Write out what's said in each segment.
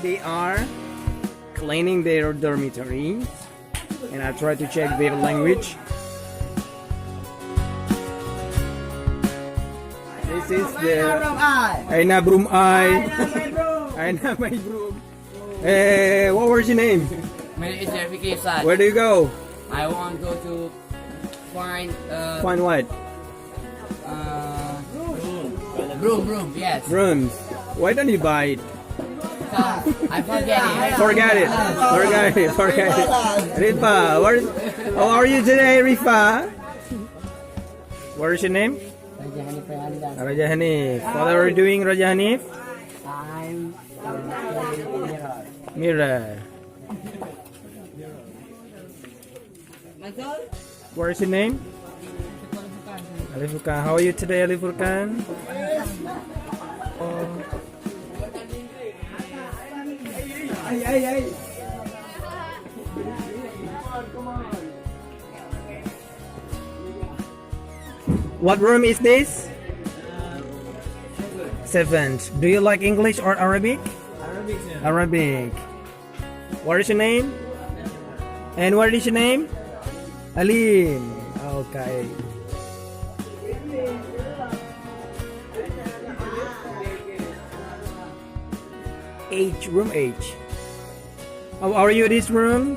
they are cleaning their dormitories, and I try to check their language. This is the Aina broom eye. Aina my broom. What was your name? My name is verification. Where do you go? I want to go to find Find what? broom. Yes. Brooms. Why don't you buy it? I forget it. Forget it. Rifa, how are you today, Rifa? What is your name? Raja Hanif. What are you doing, Raja Hanif? I'm Mirror. What is your name? Alif Furkan. How are you today, Alif Furkan? What room is this? Seventh. Do you like English or Arabic? Arabic. What is your name? And what is your name? Alim. Okay. H, room H. How are you this room?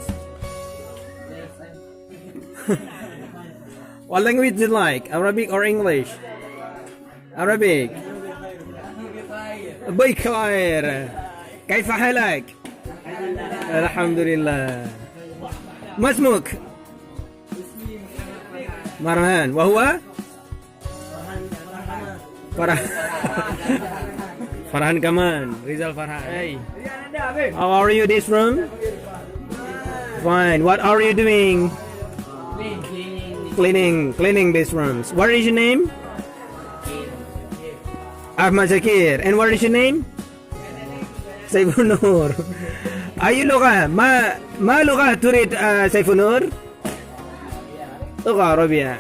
What language do you like? Arabic or English? Arabic. بخير. كيف حالك؟ الحمد لله. ما اسمك؟ مرهان. وهو؟ Farhan Kaman. Rizal Farhan. Hey. How are you this room? Fine. What are you doing? Cleaning these rooms. What is your name? Ahmad Zakir. And what is your name? Saifun Nur. أي لغة؟ ما لغة تريد سيفون نور؟ لغة عربية.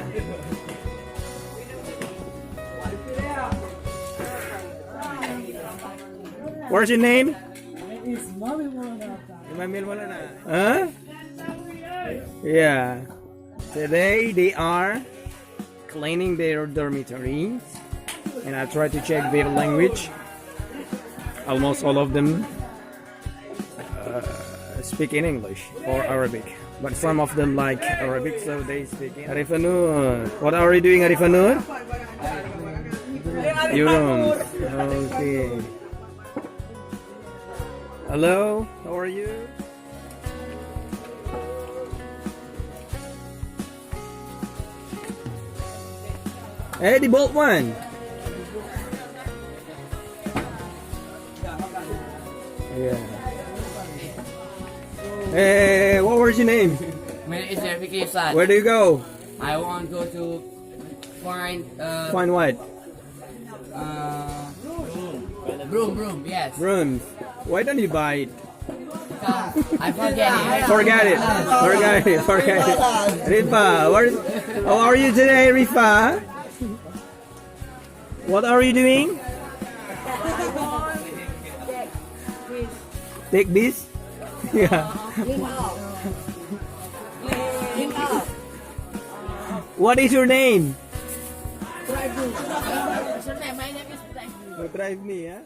What's your name? Huh? Yeah. Today they are cleaning their dormitories, and I try to check their language. Almost all of them speak in English or Arabic, but some of them like Arabic, so they speak in Arifanur. What are you doing, Arifanur? Your okay. Hello, how are you? Hey, the bolt one. Yeah. Hey, what was your name? My name is verification. Where do you go? I want to go to find Find what? broom. Yes. Brooms. Why don't you buy it? I forget it. Forget it. Rifa, how are you today, Rifa? What are you doing? Take this? Yeah. What is your name? My name is Drive me, huh?